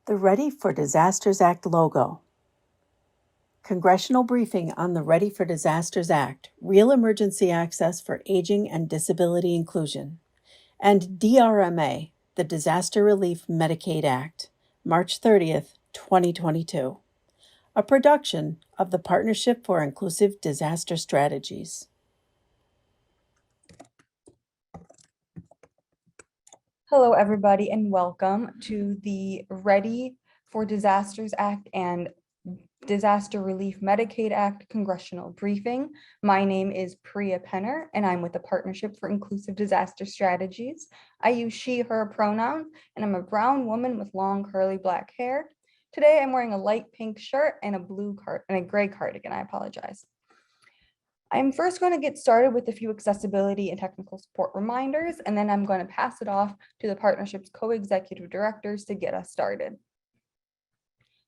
The Ready for Disasters Act logo. Congressional briefing on the Ready for Disasters Act, Real Emergency Access for Aging and Disability Inclusion, and DRMA, the Disaster Relief Medicaid Act, March 30th, 2022. A production of the Partnership for Inclusive Disaster Strategies. Hello, everybody, and welcome to the Ready for Disasters Act and Disaster Relief Medicaid Act Congressional briefing. My name is Priya Penner, and I'm with the Partnership for Inclusive Disaster Strategies. I use she, her pronouns, and I'm a brown woman with long, curly black hair. Today, I'm wearing a light pink shirt and a gray cardigan. I apologize. I'm first going to get started with a few accessibility and technical support reminders, and then I'm going to pass it off to the partnership's co-executive directors to get us started.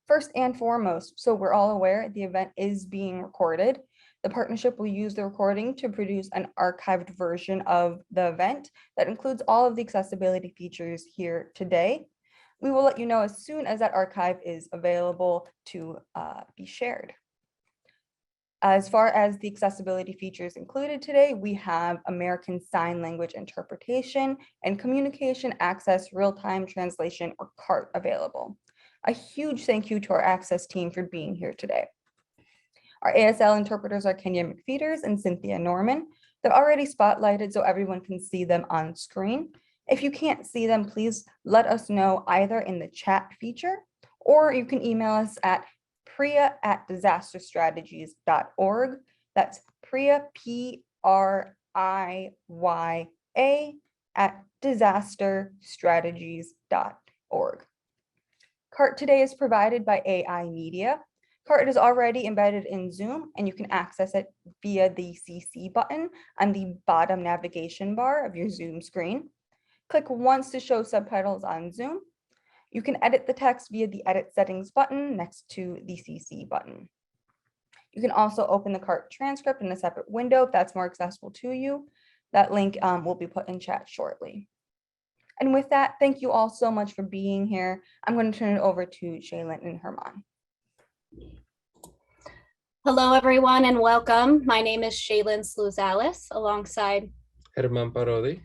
First and foremost, so we're all aware, the event is being recorded. The partnership will use the recording to produce an archived version of the event that includes all of the accessibility features here today. We will let you know as soon as that archive is available to be shared. As far as the accessibility features included today, we have American Sign Language interpretation and communication access real-time translation, or CART, available. A huge thank you to our access team for being here today. Our ASL interpreters are Kenya McFeeters and Cynthia Norman. They're already spotlighted so everyone can see them on screen. If you can't see them, please let us know either in the chat feature, or you can email us at priya@disasterstrategies.org. That's Priya, P-R-I-Y-A, @disasterstrategies.org. CART today is provided by AI Media. CART is already embedded in Zoom, and you can access it via the CC button on the bottom navigation bar of your Zoom screen. Click once to show subtitles on Zoom. You can edit the text via the Edit Settings button next to the CC button. You can also open the CART transcript in a separate window if that's more accessible to you. That link will be put in chat shortly. And with that, thank you all so much for being here. I'm going to turn it over to Shaylin and Herman. Hello, everyone, and welcome. My name is Shaylin Sluzales, alongside Herman Parodi.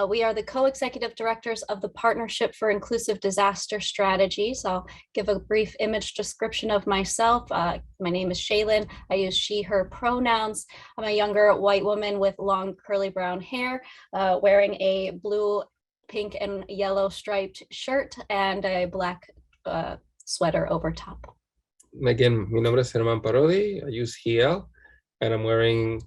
We are the co-executive directors of the Partnership for Inclusive Disaster Strategies. I'll give a brief image description of myself. My name is Shaylin. I use she, her pronouns. I'm a younger white woman with long curly brown hair, wearing a blue, pink, and yellow striped shirt and a black sweater over top. Again, mi nombre es Herman Parodi. I use he, and I'm a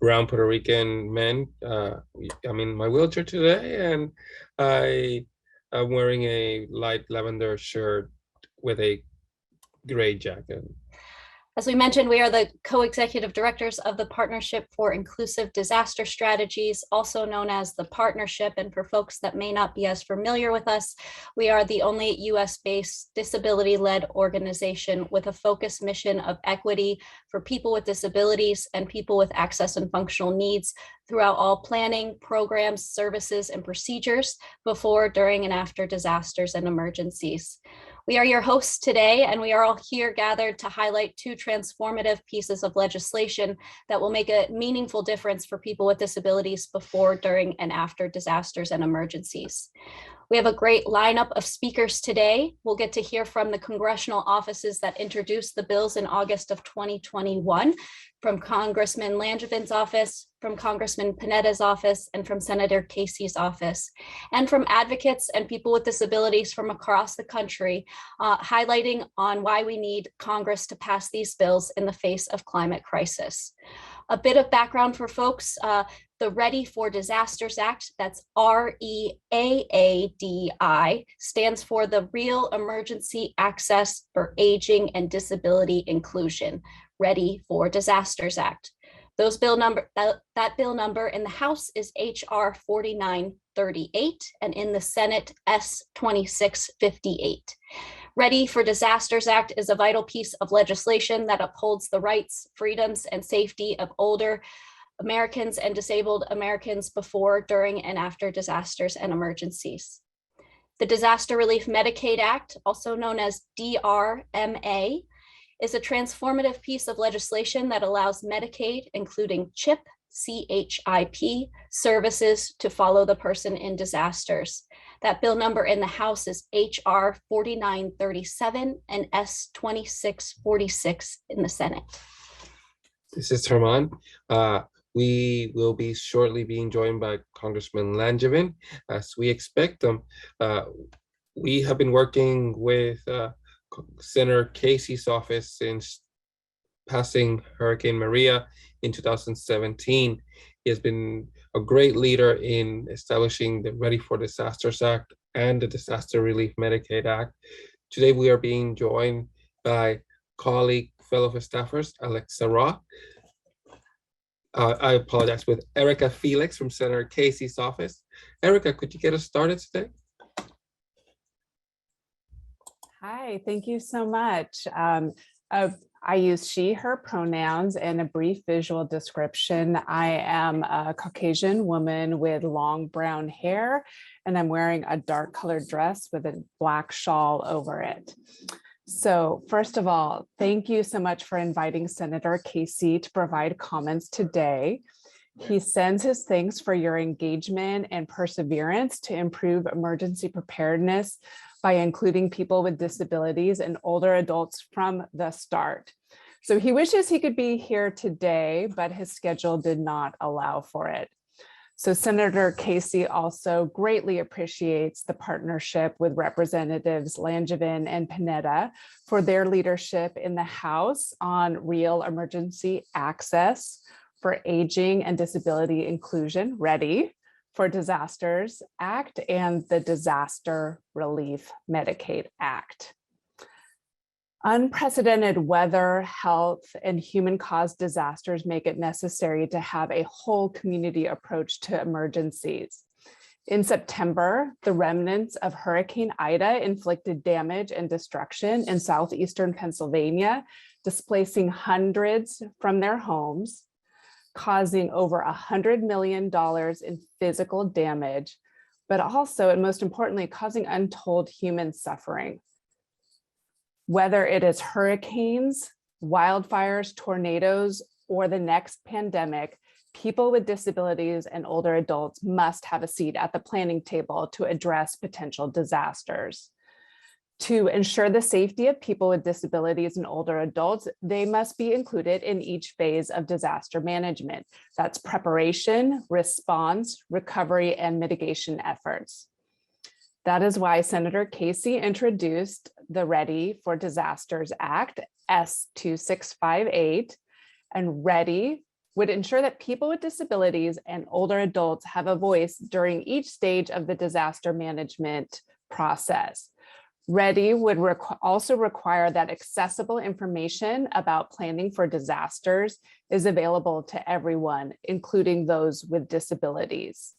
brown Puerto Rican man. I'm in my wheelchair today, and I am wearing a light lavender shirt with a gray jacket. As we mentioned, we are the co-executive directors of the Partnership for Inclusive Disaster Strategies, also known as the Partnership. And for folks that may not be as familiar with us, we are the only US-based disability-led organization with a focused mission of equity for people with disabilities and people with access and functional needs throughout all planning, programs, services, and procedures before, during, and after disasters and emergencies. We are your hosts today, and we are all here gathered to highlight two transformative pieces of legislation that will make a meaningful difference for people with disabilities before, during, and after disasters and emergencies. We have a great lineup of speakers today. We'll get to hear from the congressional offices that introduced the bills in August of 2021, from Congressman Langevin's office, from Congressman Panetta's office, and from Senator Casey's office, and from advocates and people with disabilities from across the country, highlighting on why we need Congress to pass these bills in the face of climate crisis. A bit of background for folks. The Ready for Disasters Act, that's REAADI, stands for the Real Emergency Access for Aging and Disability Inclusion, Ready for Disasters Act. That bill number in the House is HR 4938 and in the Senate S 2658. Ready for Disasters Act is a vital piece of legislation that upholds the rights, freedoms, and safety of older Americans and disabled Americans before, during, and after disasters and emergencies. The Disaster Relief Medicaid Act, also known as DRMA, is a transformative piece of legislation that allows Medicaid, including CHIP, CHIP services to follow the person in disasters. That bill number in the House is HR 4937 and S 2646 in the Senate. This is Herman. We will be shortly being joined by Congressman Langevin, as we expect them. We have been working with Senator Casey's office since passing Hurricane Maria in 2017. He has been a great leader in establishing the Ready for Disasters Act and the Disaster Relief Medicaid Act. Today, we are being joined by colleague, fellow staffers, Alexa Roth. I apologize, with Erica Felix from Senator Casey's office. Erica, could you get us started today? Hi, thank you so much. I use she, her pronouns, and a brief visual description. I am a Caucasian woman with long brown hair, and I'm wearing a dark colored dress with a black shawl over it. So first of all, thank you so much for inviting Senator Casey to provide comments today. He sends his thanks for your engagement and perseverance to improve emergency preparedness by including people with disabilities and older adults from the start. So he wishes he could be here today, but his schedule did not allow for it. So Senator Casey also greatly appreciates the partnership with Representatives Langevin and Panetta for their leadership in the House on real emergency access for aging and disability inclusion, READI for Disasters Act, and the Disaster Relief Medicaid Act. Unprecedented weather, health, and human-caused disasters make it necessary to have a whole community approach to emergencies. In September, the remnants of Hurricane Ida inflicted damage and destruction in southeastern Pennsylvania, displacing hundreds from their homes, causing over $100 million in physical damage, but also, and most importantly, causing untold human suffering. Whether it is hurricanes, wildfires, tornadoes, or the next pandemic, people with disabilities and older adults must have a seat at the planning table to address potential disasters. To ensure the safety of people with disabilities and older adults, they must be included in each phase of disaster management. That's preparation, response, recovery, and mitigation efforts. That is why Senator Casey introduced the Ready for Disasters Act, S2658, and READI would ensure that people with disabilities and older adults have a voice during each stage of the disaster management process. READI would also require that accessible information about planning for disasters is available to everyone, including those with disabilities.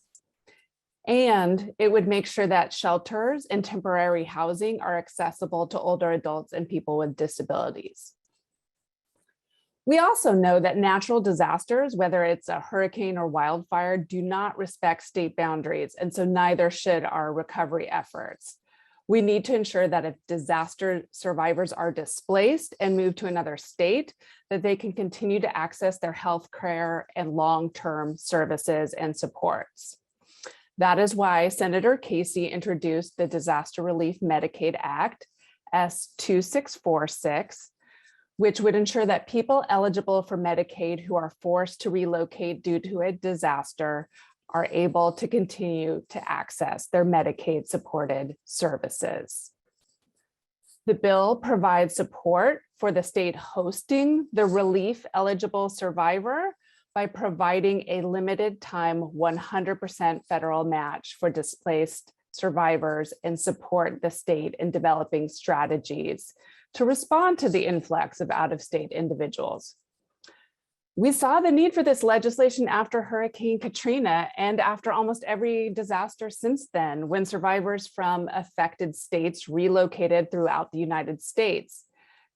And it would make sure that shelters and temporary housing are accessible to older adults and people with disabilities. We also know that natural disasters, whether it's a hurricane or wildfire, do not respect state boundaries, and so neither should our recovery efforts. We need to ensure that if disaster survivors are displaced and move to another state, that they can continue to access their health care and long-term services and supports. That is why Senator Casey introduced the Disaster Relief Medicaid Act, S2646, which would ensure that people eligible for Medicaid who are forced to relocate due to a disaster are able to continue to access their Medicaid supported services. The bill provides support for the state hosting the relief eligible survivor by providing a limited time 100% federal match for displaced survivors and support the state in developing strategies to respond to the influx of out-of-state individuals. We saw the need for this legislation after Hurricane Katrina and after almost every disaster since then, when survivors from affected states relocated throughout the United States.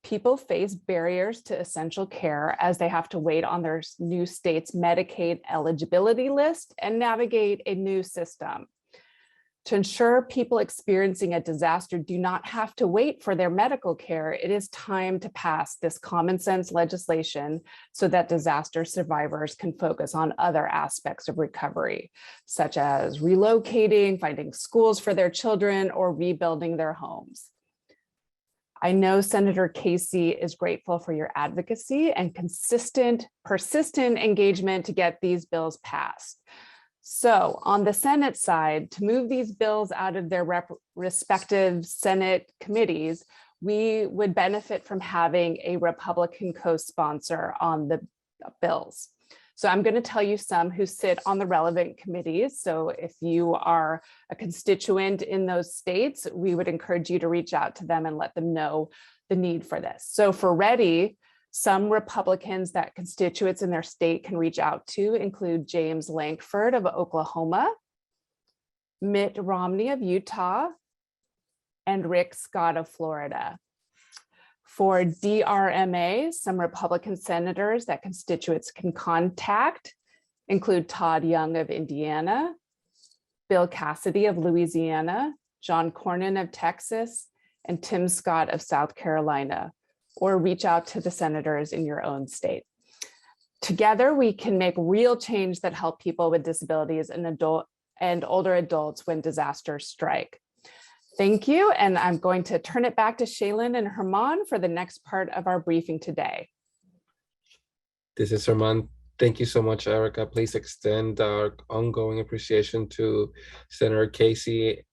People face barriers to essential care as they have to wait on their new state's Medicaid eligibility list and navigate a new system. To ensure people experiencing a disaster do not have to wait for their medical care, it is time to pass this common sense legislation so that disaster survivors can focus on other aspects of recovery, such as relocating, finding schools for their children, or rebuilding their homes. I know Senator Casey is grateful for your advocacy and consistent, persistent engagement to get these bills passed. So on the Senate side, to move these bills out of their respective Senate committees, we would benefit from having a Republican co-sponsor on the bills. So I'm going to tell you some who sit on the relevant committees. So if you are a constituent in those states, we would encourage you to reach out to them and let them know the need for this. So for READI, some Republicans that constituents in their state can reach out to include James Lankford of Oklahoma, Mitt Romney of Utah, and Rick Scott of Florida. For DRMA, some Republican senators that constituents can contact include Todd Young of Indiana, Bill Cassidy of Louisiana, John Cornyn of Texas, and Tim Scott of South Carolina, or reach out to the senators in your own state. Together, we can make real change that help people with disabilities and older adults when disasters strike. Thank you, and I'm going to turn it back to Shaylin and Herman for the next part of our briefing today. This is Herman. Thank you so much, Erica. Please extend our ongoing appreciation to Senator Casey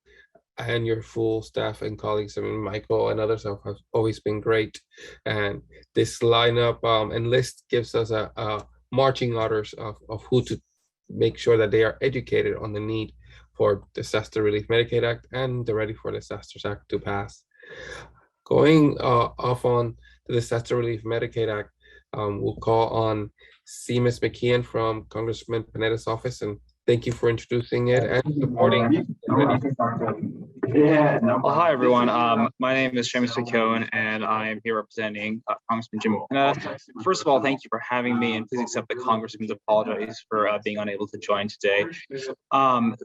and your full staff and colleagues. I mean, Michael and others have always been great. And this lineup and list gives us a marching orders of who to make sure that they are educated on the need for Disaster Relief Medicaid Act and the Ready for Disasters Act to pass. Going off on the Disaster Relief Medicaid Act, we'll call on Seamus McKeon from Congressman Panetta's office, and thank you for introducing it and supporting. Well, hi, everyone. My name is Seamus McKeon, and I am here representing Congressman Jim Langevin. First of all, thank you for having me, and please accept the Congressman's apologies for being unable to join today.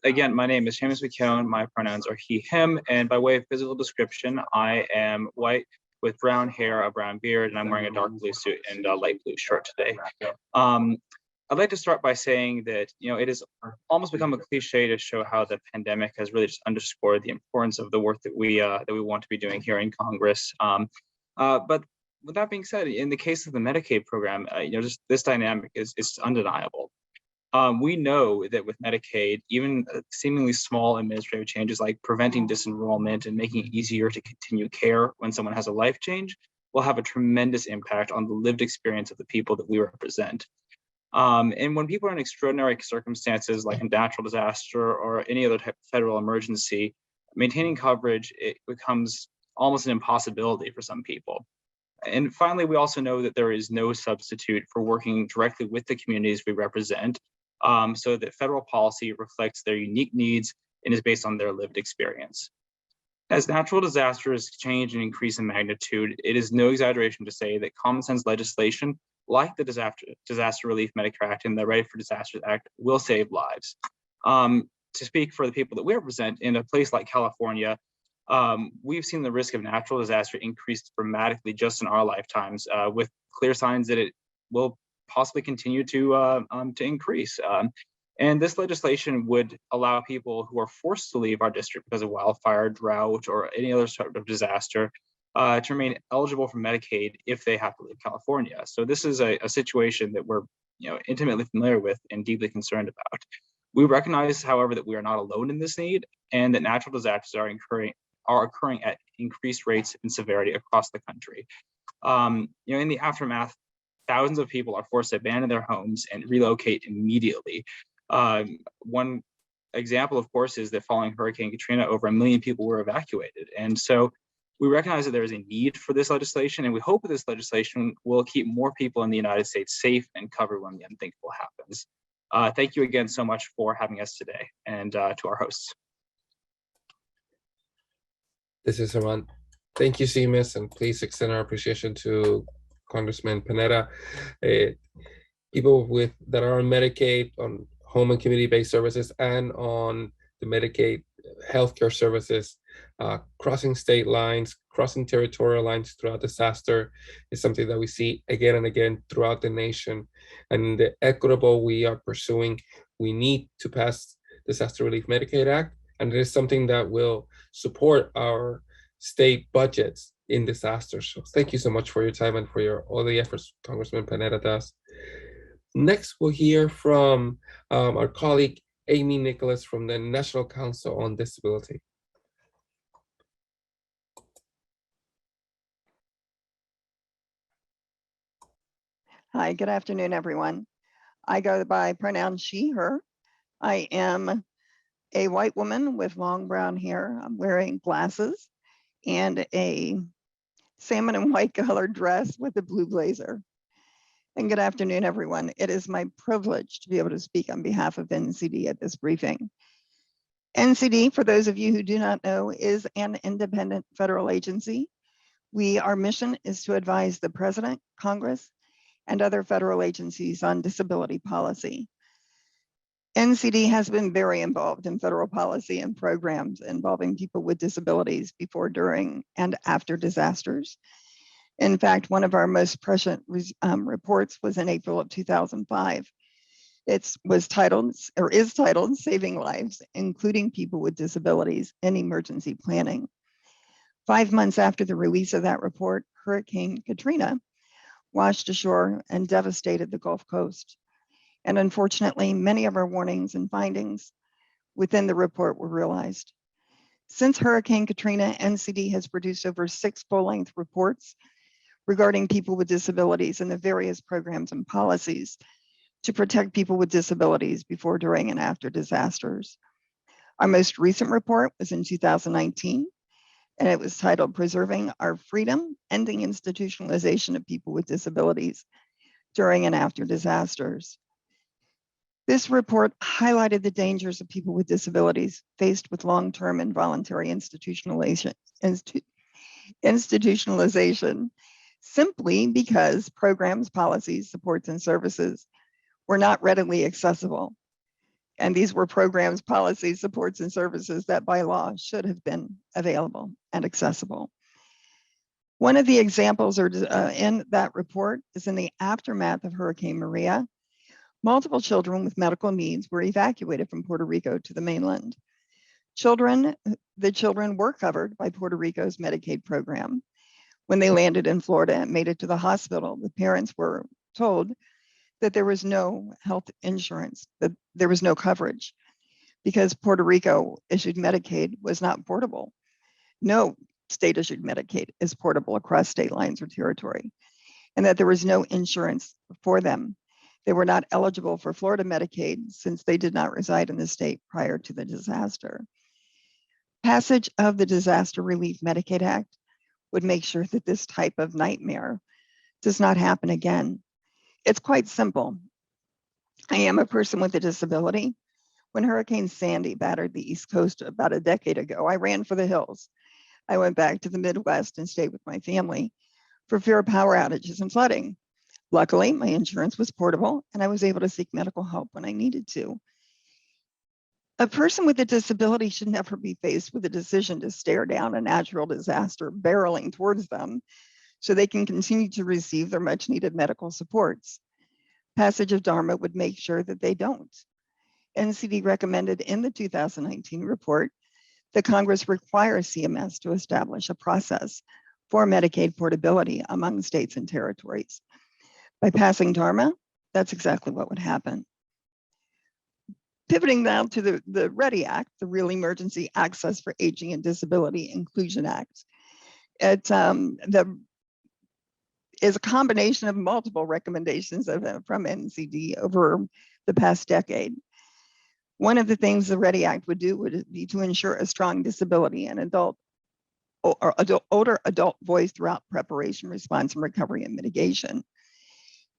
Again, my name is Seamus McKeon. My pronouns are he, him, and by way of physical description, I am white with brown hair, a brown beard, and I'm wearing a dark blue suit and a light blue shirt today. I'd like to start by saying that, it has almost become a cliche to show how the pandemic has really just underscored the importance of the work that we want to be doing here in Congress. But with that being said, in the case of the Medicaid program, just this dynamic is undeniable. We know that with Medicaid, even seemingly small administrative changes like preventing disenrollment and making it easier to continue care when someone has a life change will have a tremendous impact on the lived experience of the people that we represent. And when people are in extraordinary circumstances like a natural disaster or any other type of federal emergency, maintaining coverage, it becomes almost an impossibility for some people. And finally, we also know that there is no substitute for working directly with the communities we represent, so that federal policy reflects their unique needs and is based on their lived experience. As natural disasters change and increase in magnitude, it is no exaggeration to say that common sense legislation like the Disaster Relief Medicare Act and the Ready for Disasters Act will save lives. To speak for the people that we represent, in a place like California, we've seen the risk of natural disaster increase dramatically just in our lifetimes, with clear signs that it will possibly continue to increase. And this legislation would allow people who are forced to leave our district because of wildfire, drought, or any other sort of disaster to remain eligible for Medicaid if they have to leave California. So this is a situation that we're intimately familiar with and deeply concerned about. We recognize, however, that we are not alone in this need and that natural disasters are occurring at increased rates and severity across the country. In the aftermath, thousands of people are forced to abandon their homes and relocate immediately. One example, of course, is that following Hurricane Katrina, over 1 million people were evacuated. And so we recognize that there is a need for this legislation, and we hope that this legislation will keep more people in the United States safe and covered when the unthinkable happens. Thank you again so much for having us today, and to our hosts. This is Herman. Thank you, Seamus, and please extend our appreciation to Congressman Panetta. People that are on Medicaid, on home and community-based services, and on the Medicaid healthcare services, crossing state lines, crossing territorial lines throughout disaster is something that we see again and again throughout the nation. And the equitable we are pursuing, we need to pass Disaster Relief Medicaid Act, and it is something that will support our state budgets in disasters. So thank you so much for your time and for all the efforts Congressman Panetta does. Next, we'll hear from our colleague, Amy Nicholas from the National Council on Disability. Hi, good afternoon, everyone. I go by pronouns she, her. I am a white woman with long brown hair. I'm wearing glasses and a salmon and white colored dress with a blue blazer. And good afternoon, everyone. It is my privilege to be able to speak on behalf of NCD at this briefing. NCD, for those of you who do not know, is an independent federal agency. Our mission is to advise the President, Congress, and other federal agencies on disability policy. NCD has been very involved in federal policy and programs involving people with disabilities before, during, and after disasters. In fact, one of our most prescient reports was in April of 2005. It was titled, or is titled, Saving Lives, Including People with Disabilities in Emergency Planning. 5 months after the release of that report, Hurricane Katrina washed ashore and devastated the Gulf Coast. And unfortunately, many of our warnings and findings within the report were realized. Since Hurricane Katrina, NCD has produced over 6 full-length reports regarding people with disabilities and the various programs and policies to protect people with disabilities before, during, and after disasters. Our most recent report was in 2019, and it was titled Preserving Our Freedom, Ending Institutionalization of People with Disabilities During and After Disasters. This report highlighted the dangers of people with disabilities faced with long-term involuntary institutionalization simply because programs, policies, supports, and services were not readily accessible. And these were programs, policies, supports, and services that by law should have been available and accessible. One of the examples in that report is in the aftermath of Hurricane Maria. Multiple children with medical needs were evacuated from Puerto Rico to the mainland. The children were covered by Puerto Rico's Medicaid program. When they landed in Florida and made it to the hospital, the parents were told that there was no health insurance, that there was no coverage because Puerto Rico issued Medicaid was not portable. No state issued Medicaid is portable across state lines or territory, and that there was no insurance for them. They were not eligible for Florida Medicaid since they did not reside in the state prior to the disaster. Passage of the Disaster Relief Medicaid Act would make sure that this type of nightmare does not happen again. It's quite simple. I am a person with a disability. When Hurricane Sandy battered the East Coast about a decade ago, I ran for the hills. I went back to the Midwest and stayed with my family for fear of power outages and flooding. Luckily, my insurance was portable and I was able to seek medical help when I needed to. A person with a disability should never be faced with a decision to stare down a natural disaster barreling towards them so they can continue to receive their much needed medical supports. Passage of DRMA would make sure that they don't. NCD recommended in the 2019 report that Congress require CMS to establish a process for Medicaid portability among states and territories. By passing DRMA, that's exactly what would happen. Pivoting now to the REAADI Act, the Real Emergency Access for Aging and Disability Inclusion Act. It is a combination of multiple recommendations from NCD over the past decade. One of the things the READI Act would do would be to ensure a strong disability and older adult voice throughout preparation, response, and recovery and mitigation,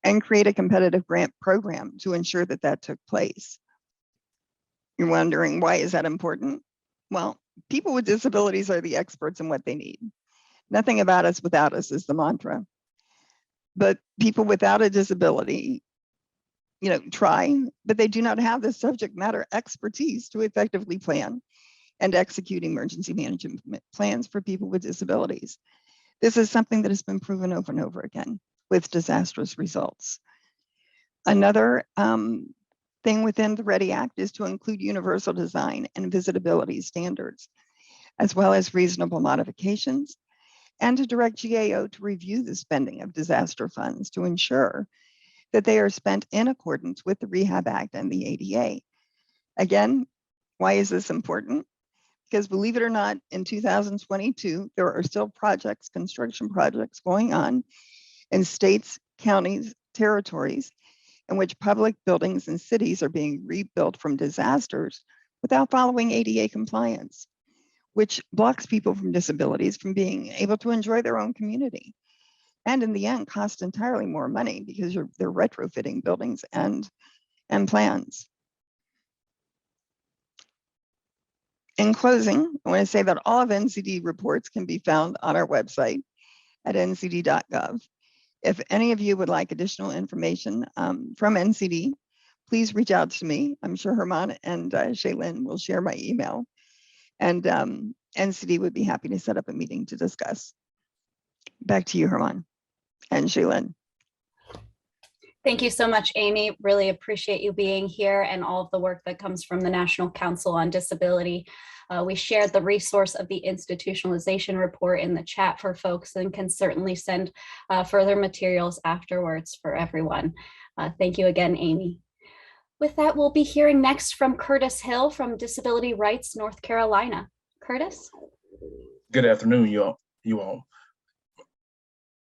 and create a competitive grant program to ensure that that took place. You're wondering, why is that important? Well, people with disabilities are the experts in what they need. Nothing about us without us is the mantra. But people without a disability, try, but they do not have the subject matter expertise to effectively plan and execute emergency management plans for people with disabilities. This is something that has been proven over and over again with disastrous results. Another thing within the READI Act is to include universal design and visitability standards, as well as reasonable modifications, and to direct GAO to review the spending of disaster funds to ensure that they are spent in accordance with the Rehab Act and the ADA. Again, why is this important? Because believe it or not, in 2022, there are still projects, construction projects going on in states, counties, territories, in which public buildings and cities are being rebuilt from disasters without following ADA compliance, which blocks people from disabilities from being able to enjoy their own community. And in the end, costs entirely more money because they're retrofitting buildings and plans. In closing, I want to say that all of NCD reports can be found on our website at ncd.gov. If any of you would like additional information from NCD, please reach out to me. I'm sure Herman and Shaylin will share my email. And NCD would be happy to set up a meeting to discuss. Back to you, Herman and Shaylin. Thank you so much, Amy. Really appreciate you being here and all of the work that comes from the National Council on Disability. We shared the resource of the institutionalization report in the chat for folks and can certainly send further materials afterwards for everyone. Thank you again, Amy. With that, we'll be hearing next from Curtis Hill from Disability Rights, North Carolina. Curtis? Good afternoon, you all.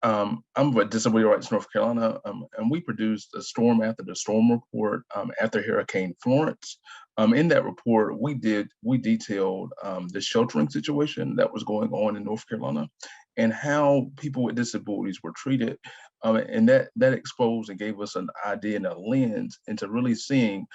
I'm with Disability Rights North Carolina, and we produced a Storm After the Storm report after Hurricane Florence. In that report, we detailed the sheltering situation that was going on in North Carolina and how people with disabilities were treated. And that exposed and gave us an idea and a lens into really seeing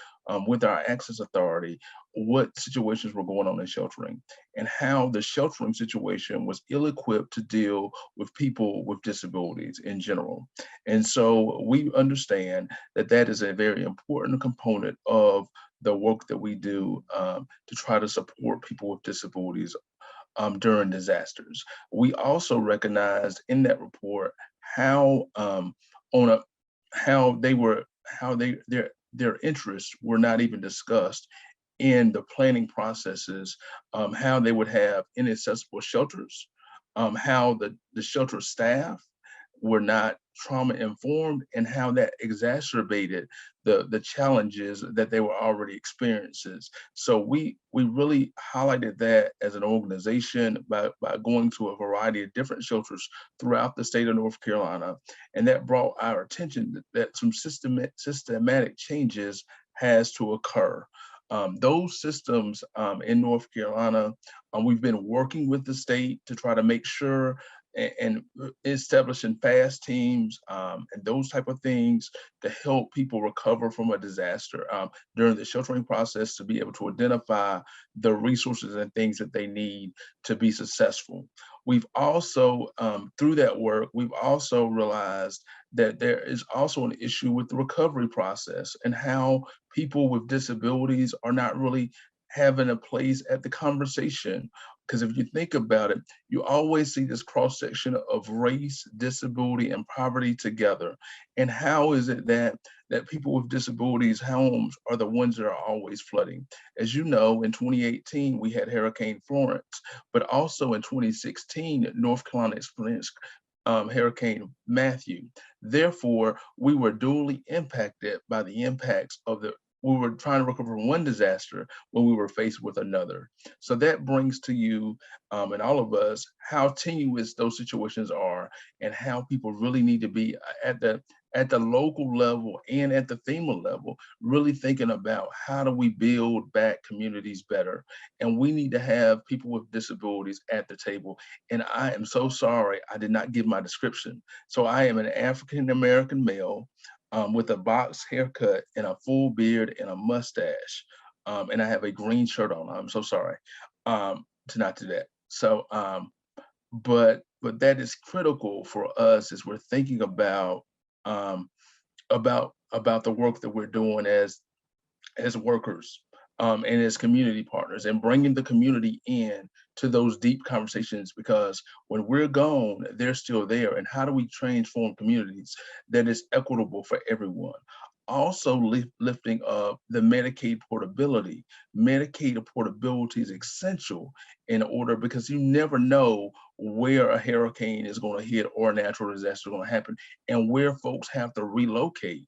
with our access authority what situations were going on in sheltering and how the sheltering situation was ill-equipped to deal with people with disabilities in general. And so we understand that that is a very important component of the work that we do to try to support people with disabilities during disasters. We also recognized in that report how their interests were not even discussed in the planning processes, how they would have inaccessible shelters, how the shelter staff were not trauma informed, and how that exacerbated the challenges that they were already experiencing. So we really highlighted that as an organization by going to a variety of different shelters throughout the state of North Carolina. And that brought our attention that some systematic changes has to occur. Those systems in North Carolina, we've been working with the state to try to make sure and establishing fast teams and those type of things to help people recover from a disaster during the sheltering process, to be able to identify the resources and things that they need to be successful. We've also, through that work, we've also realized that there is also an issue with the recovery process and how people with disabilities are not really having a place at the conversation. Because if you think about it, you always see this cross-section of race, disability, and poverty together. And how is it that people with disabilities' homes are the ones that are always flooding? As you know, in 2018, we had Hurricane Florence, but also in 2016, North Carolina experienced Hurricane Matthew. Therefore, we were duly impacted by the impacts of we were trying to recover from one disaster when we were faced with another. So that brings to you and all of us how tenuous those situations are and how people really need to be at the local level and at the FEMA level, really thinking about how do we build back communities better. And we need to have people with disabilities at the table. And I am so sorry, I did not give my description. So I am an African-American male with a box haircut and a full beard and a mustache. And I have a green shirt on. I'm so sorry to not do that. So, but that is critical for us as we're thinking about the work that we're doing as workers. and as community partners, and bringing the community in to those deep conversations, because when we're gone, they're still there. And how do we transform communities that is equitable for everyone? Also lifting up the Medicaid portability. Medicaid portability is essential in order, because you never know where a hurricane is going to hit or a natural disaster is going to happen, and where folks have to relocate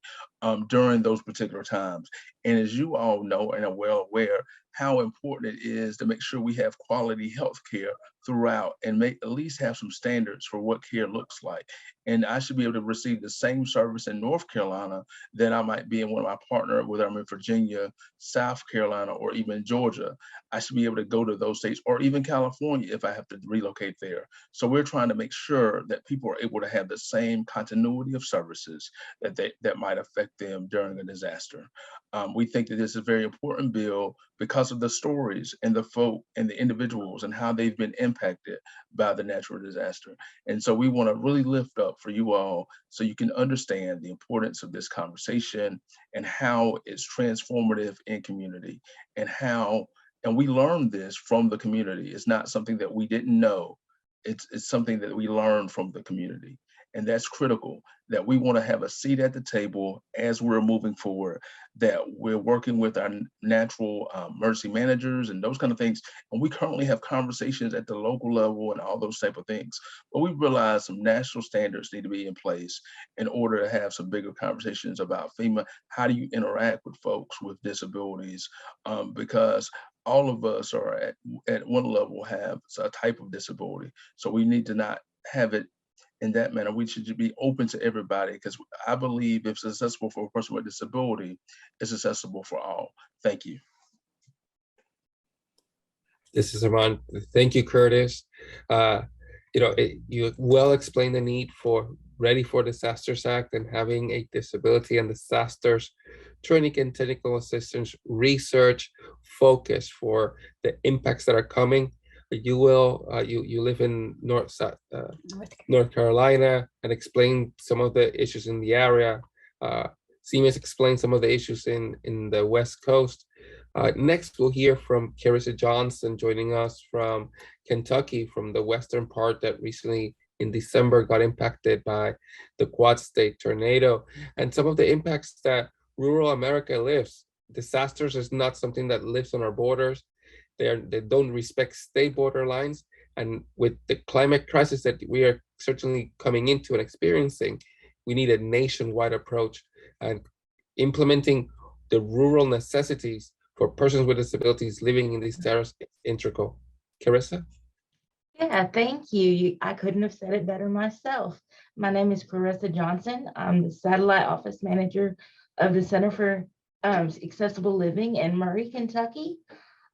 during those particular times. And as you all know and are well aware, how important it is to make sure we have quality health care throughout, and at least have some standards for what care looks like. And I should be able to receive the same service in North Carolina that I might be in one of my partner, whether I'm in Virginia, South Carolina, or even Georgia. I should be able to go to those states, or even California if I have to relocate there. So we're trying to make sure that people are able to have the same continuity of services that might affect them during a disaster. We think that this is a very important bill because of the stories and the folk and the individuals and how they've been impacted by the natural disaster. And so we want to really lift up for you all so you can understand the importance of this conversation and how it's transformative in community, and we learned this from the community. It's not something that we didn't know. It's something that we learned from the community. And that's critical, that we want to have a seat at the table as we're moving forward, that we're working with our natural emergency managers and those kind of things. And we currently have conversations at the local level and all those type of things. But we realize some national standards need to be in place in order to have some bigger conversations about FEMA. How do you interact with folks with disabilities? Because all of us are at one level have a type of disability. So we need to not have it in that manner. We should be open to everybody, because I believe if it's accessible for a person with disability, it's accessible for all. Thank you. This is Armand. Thank you, Curtis. You well explained the need for Ready for Disasters Act and having a disability and disasters training and technical assistance research focus for the impacts that are coming. You live in North Carolina, and explain some of the issues in the area. Seamus explained some of the issues in the West Coast. Next, we'll hear from Carissa Johnson joining us from Kentucky, from the western part that recently in December got impacted by the Quad State tornado and some of the impacts that rural America lives. Disasters is not something that lives on our borders. They don't respect state border lines. And with the climate crisis that we are certainly coming into and experiencing, we need a nationwide approach, and implementing the rural necessities for persons with disabilities living in these areas is integral. Carissa? Yeah, thank you. I couldn't have said it better myself. My name is Carissa Johnson. I'm the Satellite Office Manager of the Center for Accessible Living in Murray, Kentucky.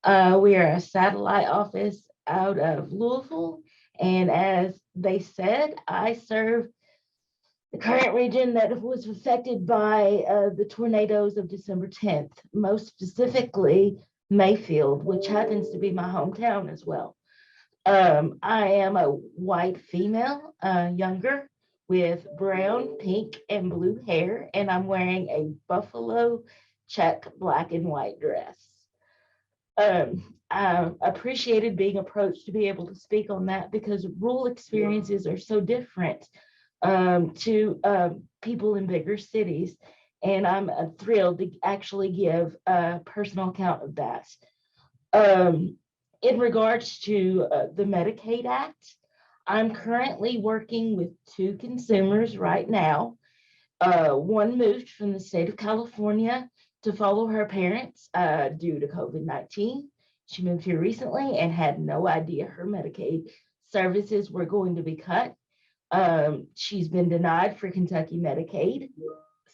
We are a satellite office out of Louisville. And as they said, I serve the current region that was affected by the tornadoes of December 10th, most specifically Mayfield, which happens to be my hometown as well. I am a white female, younger, with brown, pink, and blue hair, and I'm wearing a buffalo check black and white dress. I appreciated being approached to be able to speak on that, because rural experiences are so different to people in bigger cities. And I'm thrilled to actually give a personal account of that. In regards to the Medicaid Act, I'm currently working with 2 consumers right now. One moved from the state of California to follow her parents due to COVID-19. She moved here recently and had no idea her Medicaid services were going to be cut. She's been denied for Kentucky Medicaid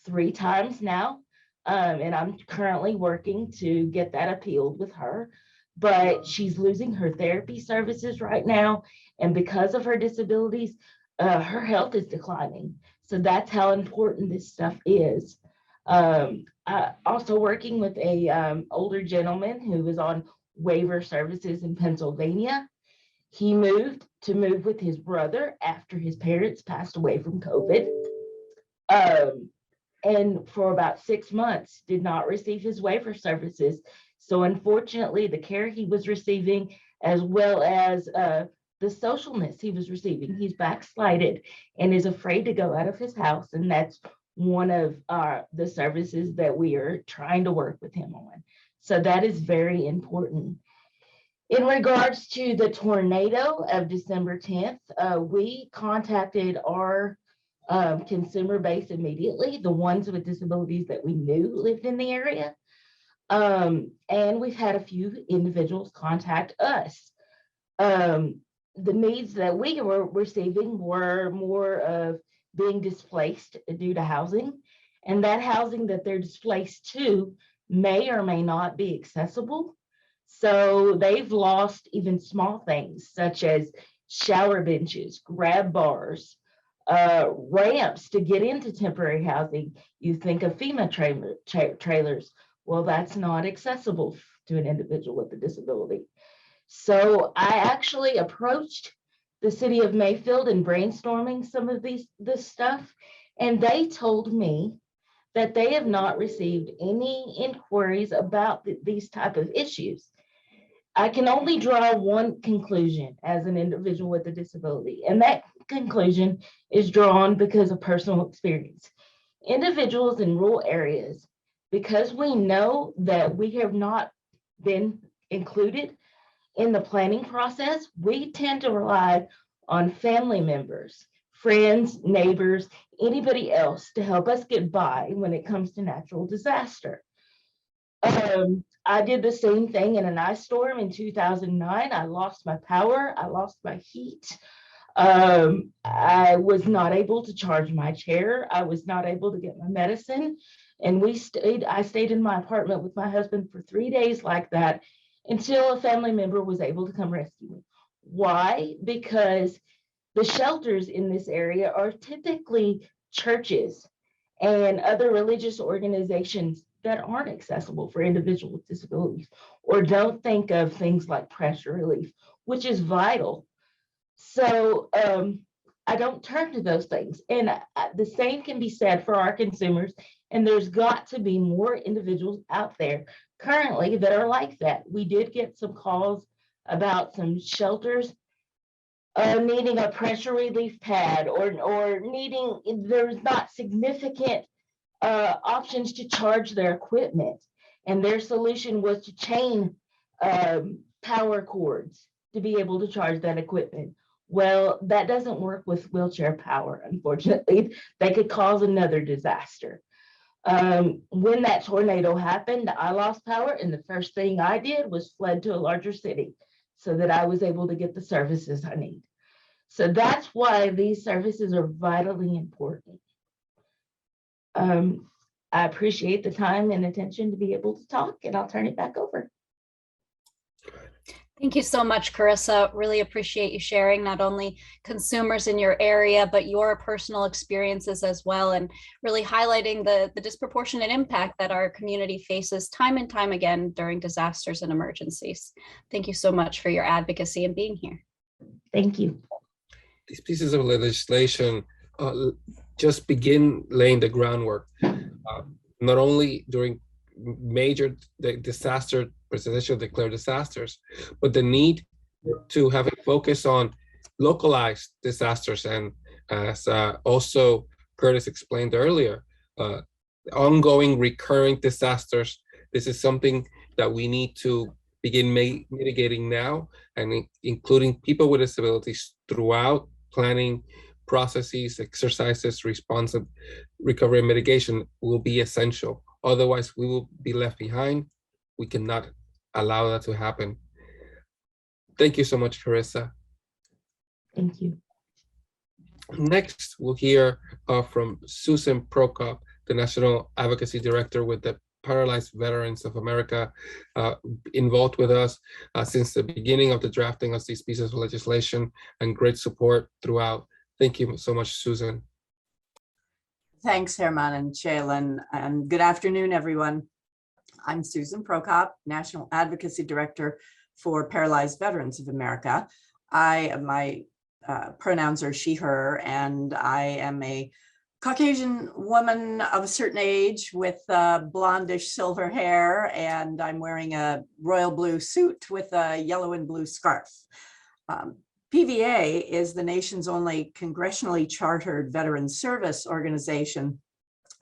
3 times now, and I'm currently working to get that appealed with her. But she's losing her therapy services right now, and because of her disabilities, her health is declining. So that's how important this stuff is. Also working with a older gentleman who was on waiver services in Pennsylvania. He moved with his brother after his parents passed away from COVID. And for about 6 months did not receive his waiver services. So unfortunately, the care he was receiving, as well as the socialness he was receiving, he's backslided and is afraid to go out of his house. And that's one of the services that we are trying to work with him on. So that is very important. In regards to the tornado of December 10th, we contacted our consumer base immediately, the ones with disabilities that we knew lived in the area. And we've had a few individuals contact us. The needs that we were receiving were more of being displaced due to housing, and that housing that they're displaced to may or may not be accessible. So they've lost even small things such as shower benches, grab bars, ramps to get into temporary housing. You think of FEMA trailers. Well, that's not accessible to an individual with a disability. So I actually approached the city of Mayfield and brainstorming some of this stuff, and they told me that they have not received any inquiries about these type of issues. I can only draw one conclusion as an individual with a disability, and that conclusion is drawn because of personal experience. Individuals in rural areas, because we know that we have not been included in the planning process, we tend to rely on family members, friends, neighbors, anybody else to help us get by when it comes to natural disaster. I did the same thing in an ice storm in 2009. I lost my power. I lost my heat. I was not able to charge my chair. I was not able to get my medicine. And I stayed in my apartment with my husband for 3 days like that until a family member was able to come rescue me. Why? Because the shelters in this area are typically churches and other religious organizations that aren't accessible for individuals with disabilities, or don't think of things like pressure relief, which is vital. So I don't turn to those things. And the same can be said for our consumers. And there's got to be more individuals out there currently that are like that. We did get some calls about some shelters needing a pressure relief pad or needing, there's not significant options to charge their equipment. And their solution was to chain power cords to be able to charge that equipment. Well, that doesn't work with wheelchair power, unfortunately. They could cause another disaster. When that tornado happened, I lost power, and the first thing I did was fled to a larger city so that I was able to get the services I need. So that's why these services are vitally important. I appreciate the time and attention to be able to talk, and I'll turn it back over. Thank you so much, Carissa. Really appreciate you sharing not only consumers in your area, but your personal experiences as well, and really highlighting the disproportionate impact that our community faces time and time again during disasters and emergencies. Thank you so much for your advocacy and being here. Thank you. These pieces of legislation just begin laying the groundwork, not only during major disaster, presidential declared disasters, but the need to have a focus on localized disasters. And as also Curtis explained earlier, ongoing recurring disasters. This is something that we need to begin mitigating now, and including people with disabilities throughout planning processes, exercises, responsive recovery and mitigation will be essential. Otherwise, we will be left behind. We cannot allow that to happen. Thank you so much, Carissa. Thank you. Next, we'll hear from Susan Prokop, the National Advocacy Director with the Paralyzed Veterans of America, involved with us since the beginning of the drafting of these pieces of legislation, and great support throughout. Thank you so much, Susan. Thanks, Herman and Shaylin, and good afternoon, everyone. I'm Susan Prokop, National Advocacy Director for Paralyzed Veterans of America. My pronouns are she, her, and I am a Caucasian woman of a certain age with blondish silver hair, and I'm wearing a royal blue suit with a yellow and blue scarf. PVA is the nation's only congressionally chartered veteran service organization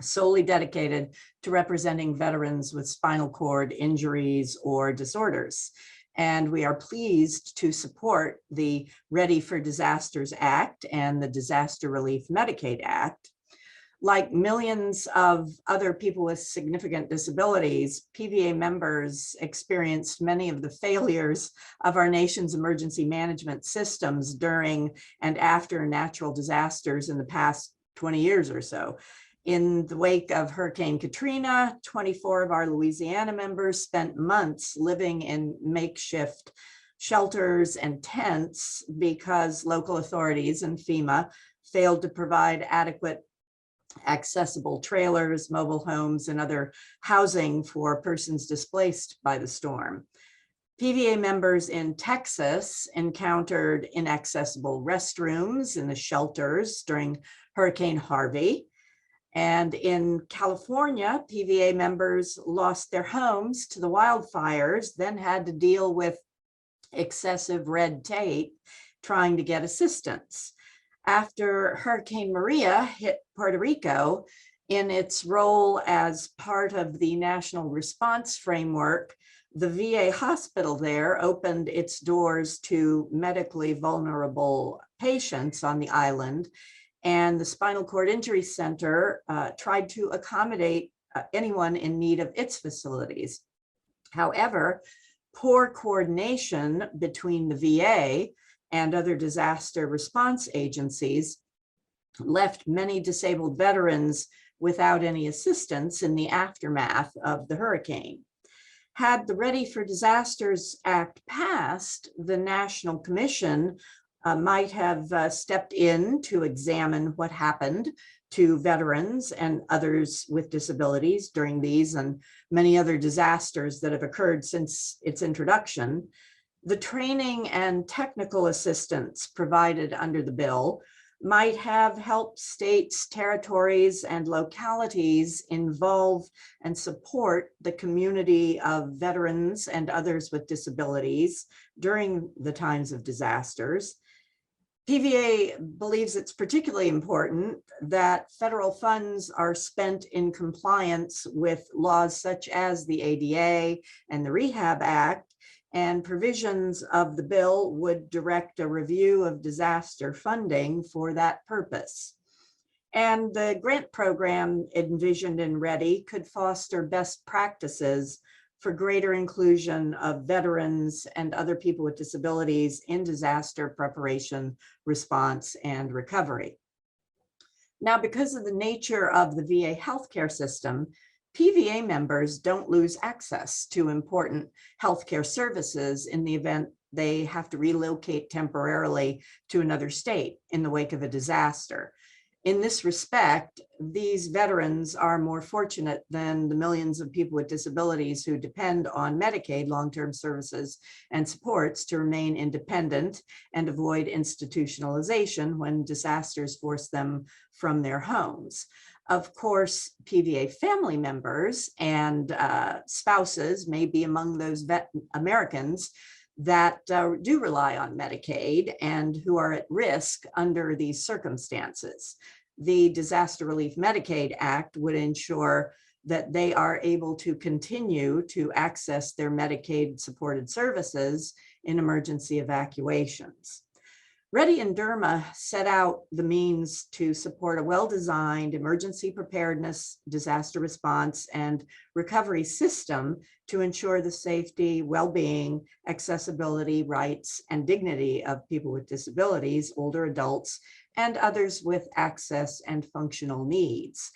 solely dedicated to representing veterans with spinal cord injuries or disorders. And we are pleased to support the Ready for Disasters Act and the Disaster Relief Medicaid Act. Like millions of other people with significant disabilities, PVA members experienced many of the failures of our nation's emergency management systems during and after natural disasters in the past 20 years or so. In the wake of Hurricane Katrina, 24 of our Louisiana members spent months living in makeshift shelters and tents because local authorities and FEMA failed to provide adequate accessible trailers, mobile homes, and other housing for persons displaced by the storm. PVA members in Texas encountered inaccessible restrooms in the shelters during Hurricane Harvey. And in California, PVA members lost their homes to the wildfires, then had to deal with excessive red tape trying to get assistance. After Hurricane Maria hit Puerto Rico, in its role as part of the National Response Framework, the VA hospital there opened its doors to medically vulnerable patients on the island, and the Spinal Cord Injury Center tried to accommodate anyone in need of its facilities. However, poor coordination between the VA and other disaster response agencies left many disabled veterans without any assistance in the aftermath of the hurricane. Had the Ready for Disasters Act passed, the National Commission might have stepped in to examine what happened to veterans and others with disabilities during these and many other disasters that have occurred since its introduction. The training and technical assistance provided under the bill might have helped states, territories, and localities involve and support the community of veterans and others with disabilities during the times of disasters. PVA believes it's particularly important that federal funds are spent in compliance with laws such as the ADA and the Rehab Act, and provisions of the bill would direct a review of disaster funding for that purpose. And the grant program envisioned in READI could foster best practices for greater inclusion of veterans and other people with disabilities in disaster preparation, response, and recovery. Now, because of the nature of the VA healthcare system, PVA members don't lose access to important healthcare services in the event they have to relocate temporarily to another state in the wake of a disaster. In this respect, these veterans are more fortunate than the millions of people with disabilities who depend on Medicaid long-term services and supports to remain independent and avoid institutionalization when disasters force them from their homes. Of course, PVA family members and spouses may be among those Americans that do rely on Medicaid and who are at risk under these circumstances. The Disaster Relief Medicaid Act would ensure that they are able to continue to access their Medicaid supported services in emergency evacuations. READI and DRMA set out the means to support a well-designed emergency preparedness, disaster response, and recovery system to ensure the safety, well-being, accessibility, rights, and dignity of people with disabilities, older adults, and others with access and functional needs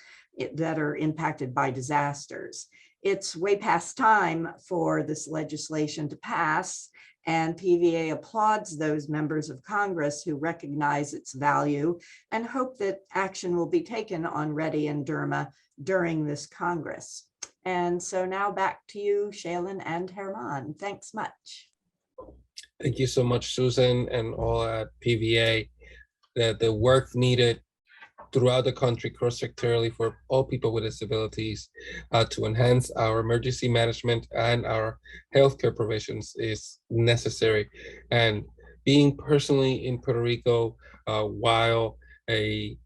that are impacted by disasters. It's way past time for this legislation to pass, and PVA applauds those members of Congress who recognize its value and hope that action will be taken on READI and DRMA during this Congress. And so now back to you, Shaylin and Herman. Thanks much. Thank you so much, Susan, and all at PVA. The work needed throughout the country cross-sectorally for all people with disabilities to enhance our emergency management and our healthcare provisions is necessary. And being personally in Puerto Rico while a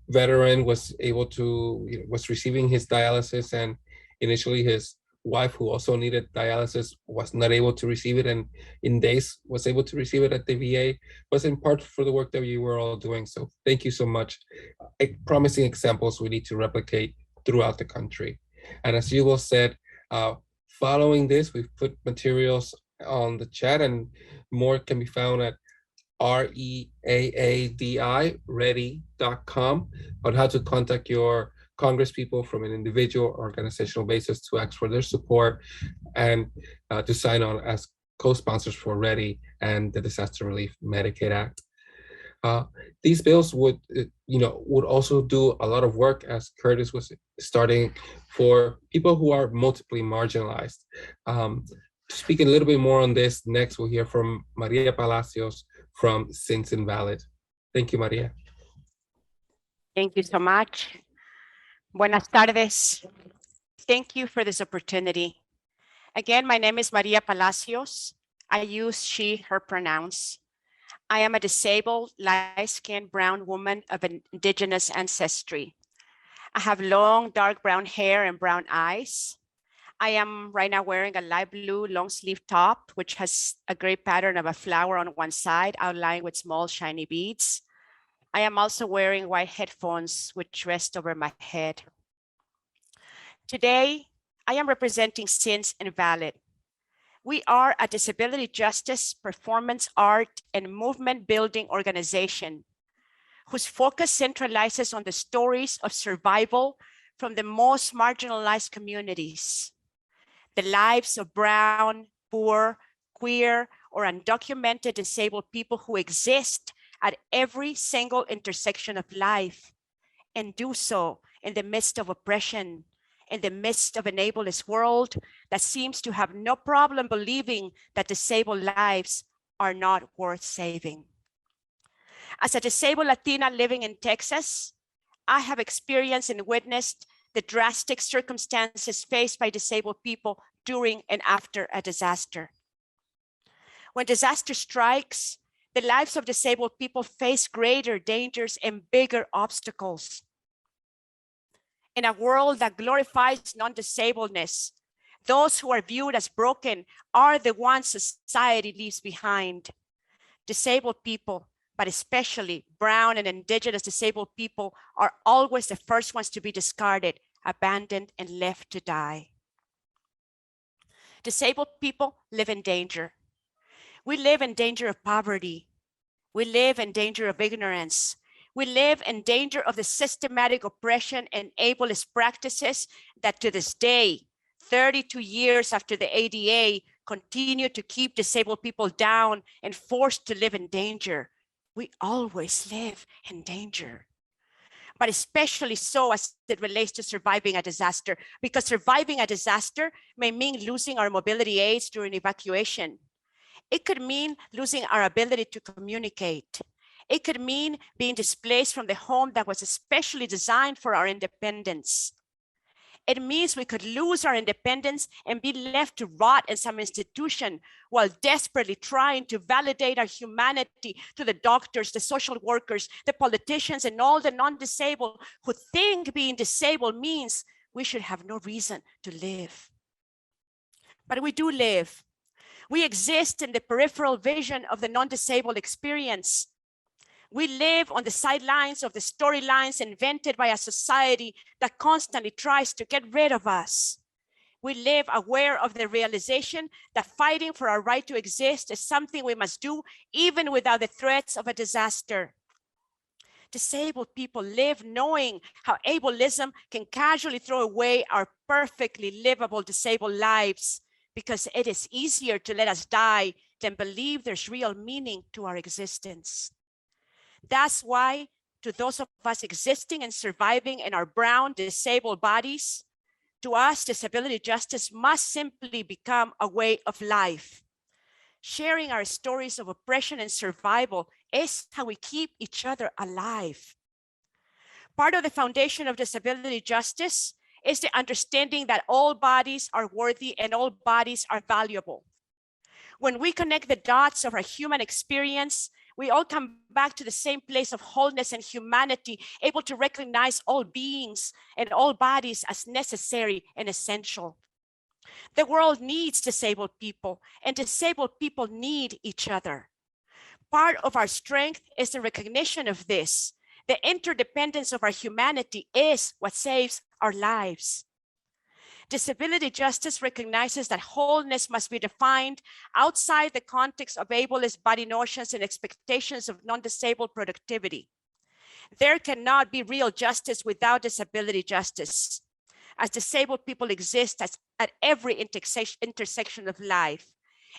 veteran was able to, was receiving his dialysis, and initially his wife, who also needed dialysis, was not able to receive it, and in days was able to receive it at the VA, was in part for the work that you were all doing. So thank you so much. Promising examples we need to replicate throughout the country. And as you all said, following this, we've put materials on the chat, and more can be found at REAADI, on how to contact your congresspeople from an individual organizational basis to ask for their support and to sign on as co-sponsors for READI and the Disaster Relief Medicaid Act. These bills would, would also do a lot of work, as Curtis was starting, for people who are multiply marginalized. To speak a little bit more on this, next we'll hear from Maria Palacios from Since Invalid. Thank you, Maria. Thank you so much. Buenas tardes. Thank you for this opportunity. Again, my name is Maria Palacios. I use she, her pronouns. I am a disabled, light-skinned brown woman of indigenous ancestry. I have long, dark brown hair and brown eyes. I am right now wearing a light blue long sleeve top, which has a gray pattern of a flower on one side, outlined with small shiny beads. I am also wearing white headphones, which rest over my head. Today, I am representing Since Invalid. We are a disability justice, performance art, and movement building organization whose focus centralizes on the stories of survival from the most marginalized communities. The lives of brown, poor, queer, or undocumented disabled people who exist at every single intersection of life and do so in the midst of oppression, in the midst of an ableist world that seems to have no problem believing that disabled lives are not worth saving. As a disabled Latina living in Texas, I have experienced and witnessed the drastic circumstances faced by disabled people during and after a disaster. When disaster strikes, the lives of disabled people face greater dangers and bigger obstacles. In a world that glorifies non-disabledness, those who are viewed as broken are the ones society leaves behind. Disabled people, but especially brown and indigenous disabled people, are always the first ones to be discarded, abandoned, and left to die. Disabled people live in danger. We live in danger of poverty. We live in danger of ignorance. We live in danger of the systematic oppression and ableist practices that to this day, 32 years after the ADA, continue to keep disabled people down and forced to live in danger. We always live in danger, but especially so as it relates to surviving a disaster, because surviving a disaster may mean losing our mobility aids during evacuation. It could mean losing our ability to communicate. It could mean being displaced from the home that was especially designed for our independence. It means we could lose our independence and be left to rot in some institution while desperately trying to validate our humanity to the doctors, the social workers, the politicians, and all the non-disabled who think being disabled means we should have no reason to live. But we do live. We exist in the peripheral vision of the non-disabled experience. We live on the sidelines of the storylines invented by a society that constantly tries to get rid of us. We live aware of the realization that fighting for our right to exist is something we must do even without the threats of a disaster. Disabled people live knowing how ableism can casually throw away our perfectly livable disabled lives, because it is easier to let us die than believe there's real meaning to our existence. That's why, to those of us existing and surviving in our brown disabled bodies, to us, disability justice must simply become a way of life. Sharing our stories of oppression and survival is how we keep each other alive. Part of the foundation of disability justice is the understanding that all bodies are worthy and all bodies are valuable. When we connect the dots of our human experience, we all come back to the same place of wholeness and humanity, able to recognize all beings and all bodies as necessary and essential. The world needs disabled people, and disabled people need each other. Part of our strength is the recognition of this. The interdependence of our humanity is what saves our lives. Disability justice recognizes that wholeness must be defined outside the context of ableist body notions and expectations of non-disabled productivity. There cannot be real justice without disability justice, as disabled people exist at every intersection of life.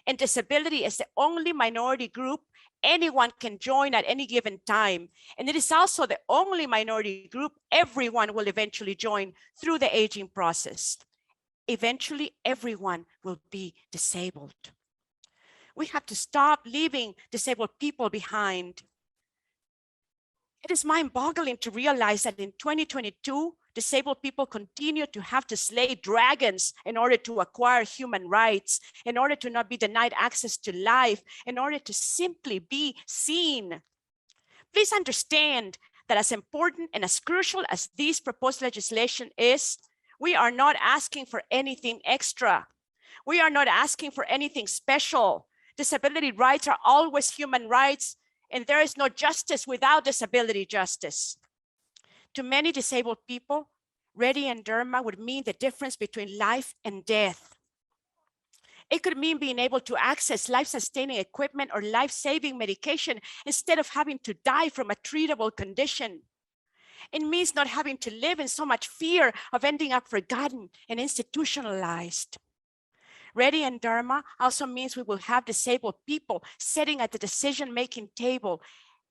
And disability is the only minority group anyone can join at any given time. And it is also the only minority group everyone will eventually join through the aging process. Eventually, everyone will be disabled. We have to stop leaving disabled people behind. It is mind-boggling to realize that in 2022, disabled people continue to have to slay dragons in order to acquire human rights, in order to not be denied access to life, in order to simply be seen. Please understand that as important and as crucial as this proposed legislation is, we are not asking for anything extra. We are not asking for anything special. Disability rights are always human rights, and there is no justice without disability justice. To many disabled people, REAADI and DRMA would mean the difference between life and death. It could mean being able to access life-sustaining equipment or life-saving medication instead of having to die from a treatable condition. It means not having to live in so much fear of ending up forgotten and institutionalized. REAADI and DRMA also means we will have disabled people sitting at the decision-making table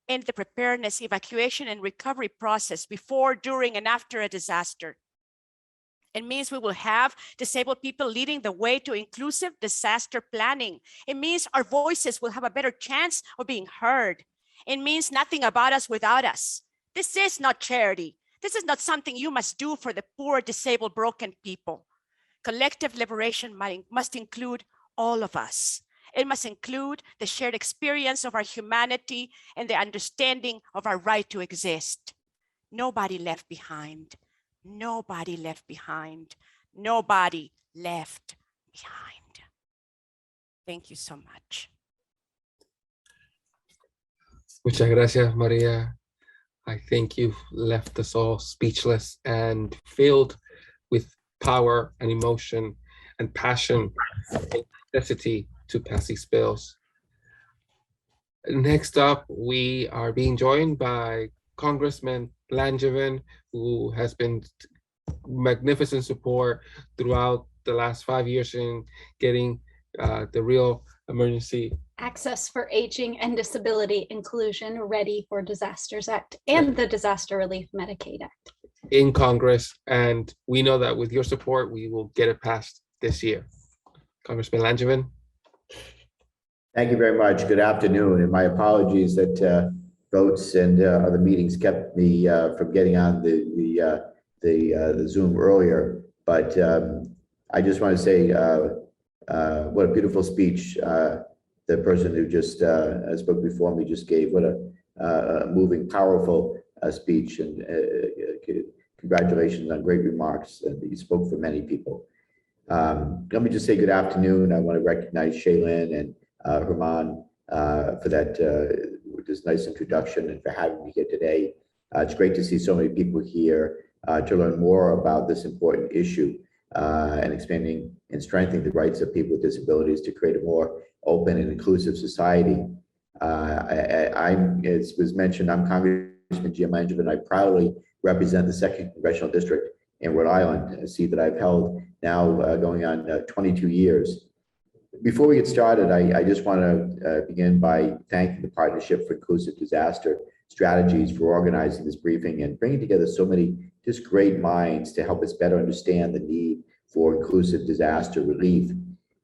in the preparedness, evacuation, and recovery process before, during, and after a disaster. It means we will have disabled people leading the way to inclusive disaster planning. It means our voices will have a better chance of being heard. It means nothing about us without us. This is not charity. This is not something you must do for the poor, disabled, broken people. Collective liberation must include all of us. It must include the shared experience of our humanity and the understanding of our right to exist. Nobody left behind. Nobody left behind. Nobody left behind. Thank you so much. Muchas gracias, Maria. I think you've left us all speechless and filled with power and emotion and passion and necessity to pass these bills. Next up, we are being joined by Congressman Langevin, who has been magnificent support throughout the last 5 years in getting the real emergency Access for Aging and Disability Inclusion Ready for Disasters Act and the Disaster Relief Medicaid Act in Congress. And we know that with your support, we will get it passed this year. Congressman Langevin. Thank you very much. Good afternoon. And my apologies that votes and other meetings kept me from getting on the Zoom earlier. But I just want to say what a beautiful speech the person who just spoke before me just gave. What a moving, powerful speech, and congratulations on great remarks. You spoke for many people. Let me just say good afternoon. I want to recognize Shaylin and Herman for that this nice introduction and for having me here today. It's great to see so many people here to learn more about this important issue and expanding and strengthening the rights of people with disabilities to create a more open and inclusive society. As was mentioned, I'm Congressman Jim Langevin. I proudly represent the 2nd Congressional District in Rhode Island, a seat that I've held now going on 22 years. Before we get started, I just want to begin by thanking the Partnership for Inclusive Disaster Strategies for organizing this briefing and bringing together so many just great minds to help us better understand the need for inclusive disaster relief.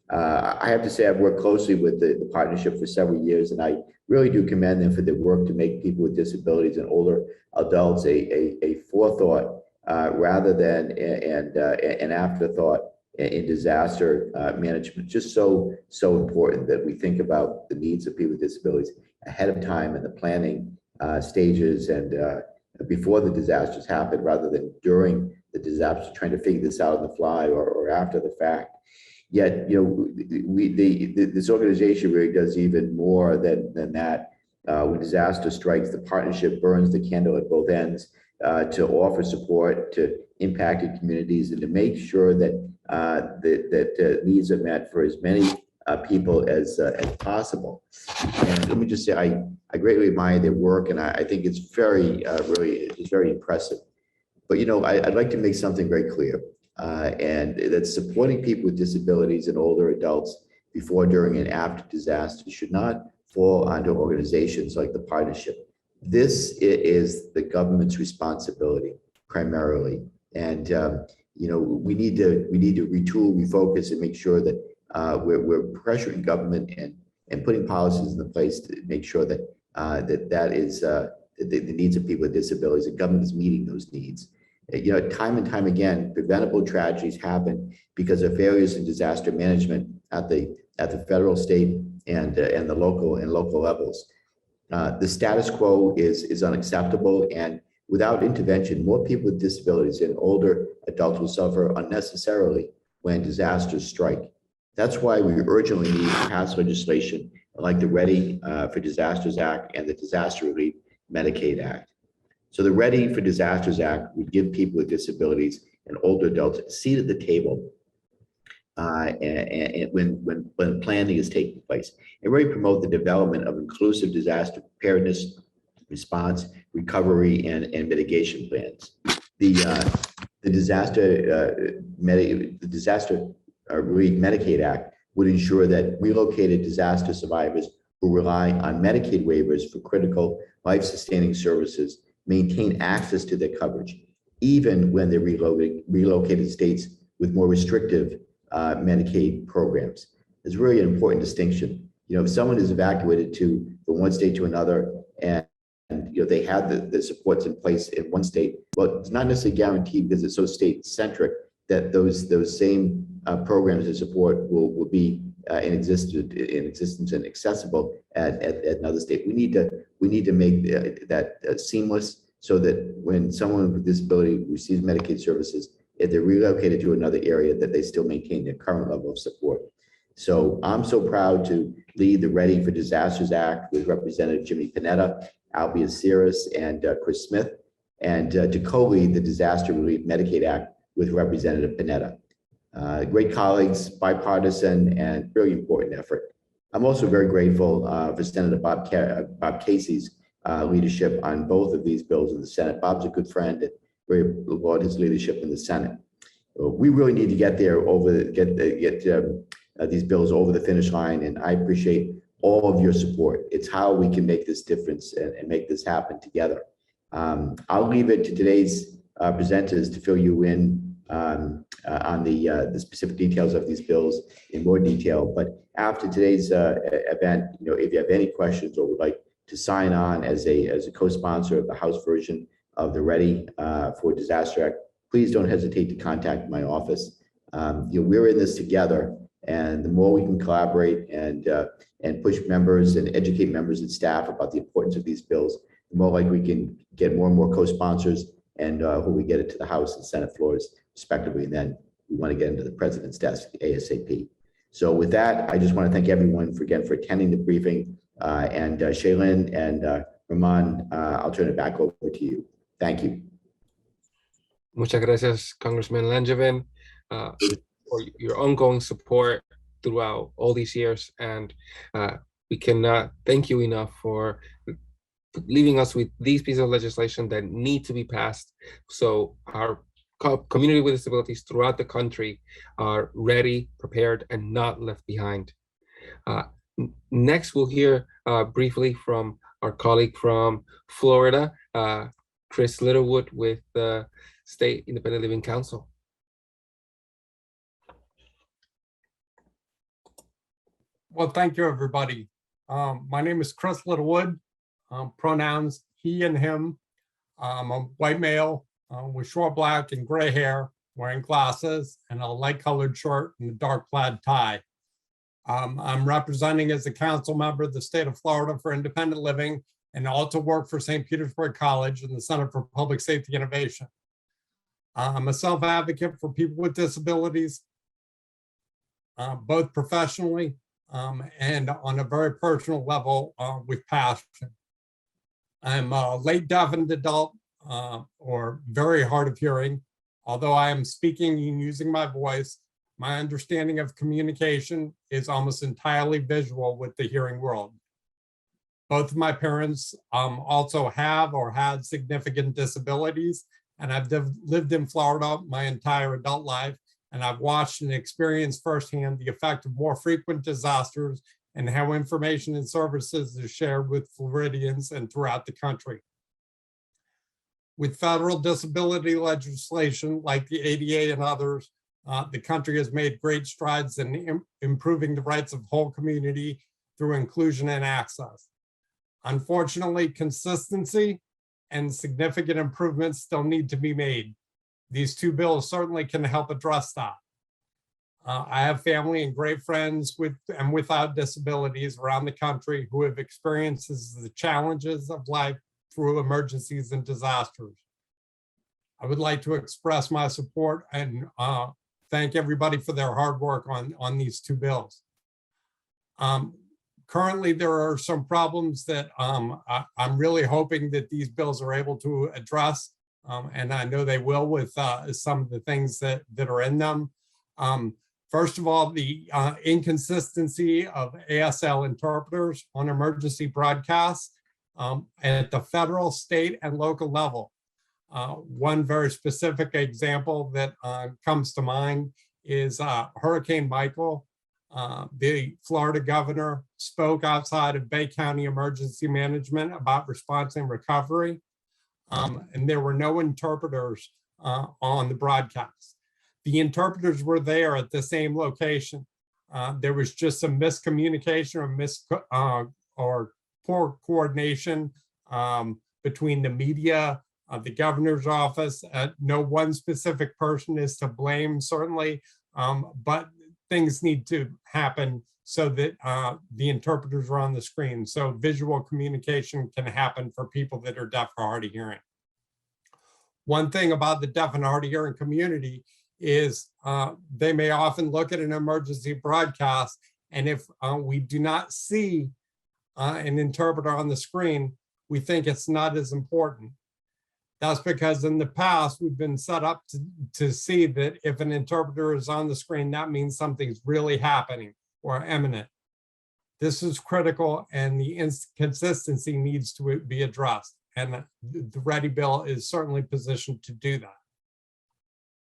I have to say I've worked closely with the partnership for several years, and I really do commend them for their work to make people with disabilities and older adults a forethought rather than an afterthought in disaster management. Just so important that we think about the needs of people with disabilities ahead of time in the planning stages and before the disasters happen, rather than during the disaster, trying to figure this out on the fly or after the fact. Yet, this organization really does even more than that. When disaster strikes, the partnership burns the candle at both ends to offer support to impacted communities and to make sure that that needs are met for as many people as possible. And let me just say, I greatly admire their work, and I think it's very, it's very impressive. But I'd like to make something very clear, and that's supporting people with disabilities and older adults before, during, and after disaster should not fall onto organizations like the partnership. This is the government's responsibility primarily, and we need to retool, refocus, and make sure that we're pressuring government and putting policies in place to make sure that that is the needs of people with disabilities, and government is meeting those needs. Time and time again, preventable tragedies happen because of failures in disaster management at the federal, state, and the local levels. The status quo is unacceptable, and without intervention, more people with disabilities and older adults will suffer unnecessarily when disasters strike. That's why we urgently need to pass legislation like the READI for Disasters Act and the Disaster Relief Medicaid Act. So the READI for Disasters Act would give people with disabilities and older adults a seat at the table and when planning is taking place, and really promote the development of inclusive disaster preparedness, response, recovery, and mitigation plans. The Disaster Relief Medicaid Act would ensure that relocated disaster survivors who rely on Medicaid waivers for critical life-sustaining services maintain access to their coverage, even when they're relocated states with more restrictive Medicaid programs. It's really an important distinction. If someone is evacuated from one state to another, and they have the supports in place in one state, well, it's not necessarily guaranteed, because it's so state-centric, that those same programs and support will be in existence and accessible at another state. We need to make that seamless, so that when someone with disability receives Medicaid services, if they're relocated to another area, that they still maintain their current level of support. So I'm so proud to lead the READI for Disasters Act with Representative Jimmy Panetta, Albia Cirrus, and Chris Smith, and to co-lead the Disaster Relief Medicaid Act with Representative Panetta. Great colleagues, bipartisan, and very important effort. I'm also very grateful for Senator Bob Casey's leadership on both of these bills in the Senate. Bob's a good friend, and very applaud his leadership in the Senate. We really need to get these bills over the finish line, and I appreciate all of your support. It's how we can make this difference and make this happen together. I'll leave it to today's presenters to fill you in on the specific details of these bills in more detail. But after today's event, if you have any questions or would like to sign on as a co-sponsor of the House version of the READI for Disaster Act, please don't hesitate to contact my office. We're in this together, and the more we can collaborate and push members and educate members and staff about the importance of these bills, the more likely we can get more and more co-sponsors, and who we get it to the House and Senate floors respectively. And then we want to get into the president's desk ASAP. So with that, I just want to thank everyone for attending the briefing. And Shaylin and Ramon, I'll turn it back over to you. Thank you. Muchas gracias, Congressman Langevin, for your ongoing support throughout all these years. And we cannot thank you enough for leaving us with these pieces of legislation that need to be passed, so our community with disabilities throughout the country are ready, prepared, and not left behind. Next, we'll hear briefly from our colleague from Florida, Chris Littlewood with the State Independent Living Council. Well, thank you, everybody. My name is Chris Littlewood. Pronouns he and him. I'm a white male. with short black and gray hair, wearing glasses and a light colored shirt and a dark plaid tie. I'm representing as a council member of the state of Florida for Independent Living and also work for St. Petersburg College and the Center for Public Safety Innovation. I'm a self-advocate for people with disabilities, both professionally and on a very personal level with passion. I'm a late deafened adult or very hard of hearing. Although I am speaking and using my voice, my understanding of communication is almost entirely visual with the hearing world. Both of my parents also have or had significant disabilities, and I've lived in Florida my entire adult life, and I've watched and experienced firsthand the effect of more frequent disasters and how information and services is shared with Floridians and throughout the country. With federal disability legislation like the ADA and others, the country has made great strides in improving the rights of the whole community through inclusion and access. Unfortunately, consistency and significant improvements still need to be made. These two bills certainly can help address that. I have family and great friends with and without disabilities around the country who have experienced the challenges of life through emergencies and disasters. I would like to express my support and thank everybody for their hard work on these two bills. Currently, there are some problems that I'm really hoping that these bills are able to address, and I know they will with some of the things that are in them. First of all, the inconsistency of ASL interpreters on emergency broadcasts at the federal, state, and local level. One very specific example that comes to mind is Hurricane Michael. The Florida governor spoke outside of Bay County Emergency Management about response and recovery, and there were no interpreters on the broadcast. The interpreters were there at the same location. There was just some miscommunication or poor coordination between the media, the governor's office. No one specific person is to blame, certainly, but things need to happen so that the interpreters are on the screen. So visual communication can happen for people that are deaf or hard of hearing. One thing about the deaf and hard of hearing community is they may often look at an emergency broadcast, and if we do not see an interpreter on the screen, we think it's not as important. That's because in the past, we've been set up to see that if an interpreter is on the screen, that means something's really happening or imminent. This is critical, and the inconsistency needs to be addressed. And the READI bill is certainly positioned to do that.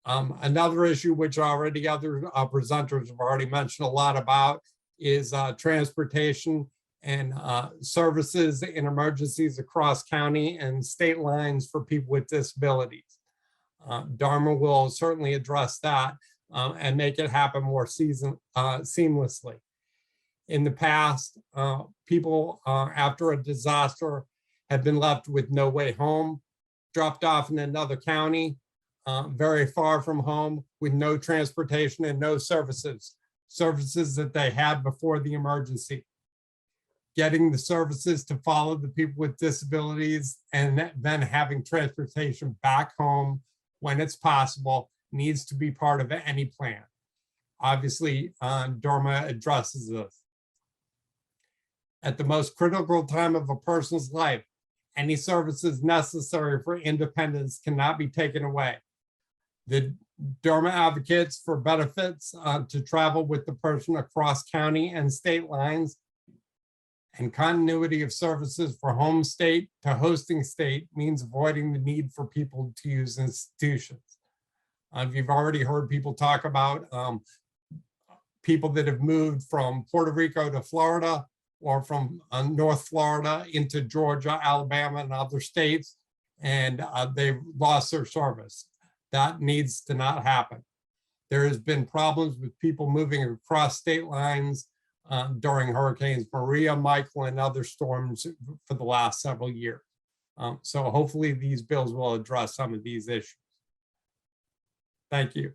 Another issue which already other presenters have already mentioned a lot about is transportation and services in emergencies across county and state lines for people with disabilities. DRMA will certainly address that and make it happen more seamlessly. In the past, people after a disaster have been left with no way home, dropped off in another county, very far from home, with no transportation and no services that they had before the emergency. Getting the services to follow the people with disabilities and then having transportation back home when it's possible needs to be part of any plan. Obviously, DRMA addresses this. At the most critical time of a person's life, any services necessary for independence cannot be taken away. The DRMA advocates for benefits to travel with the person across county and state lines, and continuity of services for home state to hosting state means avoiding the need for people to use institutions. You've already heard people talk about people that have moved from Puerto Rico to Florida or from North Florida into Georgia, Alabama, and other states, and they've lost their service. That needs to not happen. There has been problems with people moving across state lines during hurricanes Maria, Michael, and other storms for the last several years. So hopefully these bills will address some of these issues. Thank you.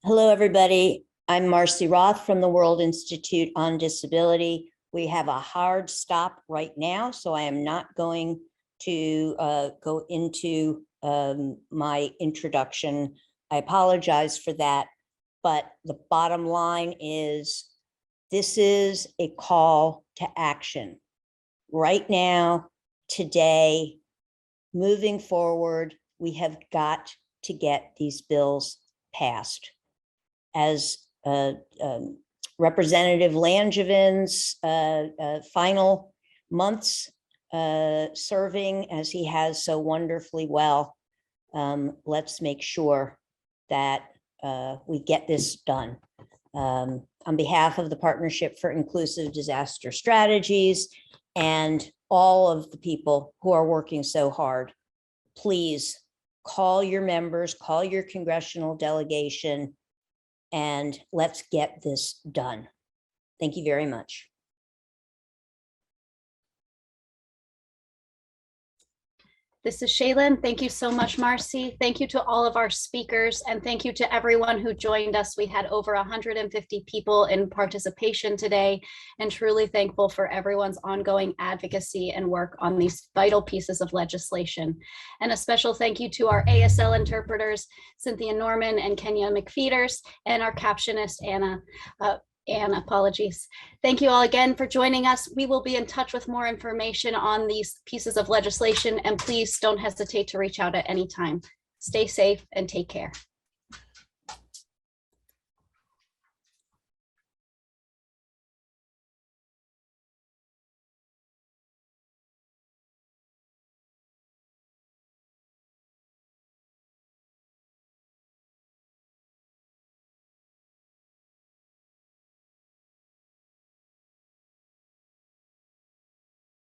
Hello, everybody. I'm Marcie Roth from the World Institute on Disability. We have a hard stop right now, so I am not going to go into my introduction. I apologize for that, but the bottom line is this is a call to action. Right now, today, moving forward, we have got to get these bills passed. As Representative Langevin's final months serving as he has so wonderfully well, let's make sure that we get this done. On behalf of the Partnership for Inclusive Disaster Strategies and all of the people who are working so hard, please call your members, call your congressional delegation, and let's get this done. Thank you very much. This is Shaylin. Thank you so much, Marcie. Thank you to all of our speakers, and thank you to everyone who joined us. We had over 150 people in participation today, and truly thankful for everyone's ongoing advocacy and work on these vital pieces of legislation. And a special thank you to our ASL interpreters, Cynthia Norman and Kenya McFeeters, and our captionist, Anna. Apologies. Thank you all again for joining us. We will be in touch with more information on these pieces of legislation, and please don't hesitate to reach out at any time. Stay safe and take care.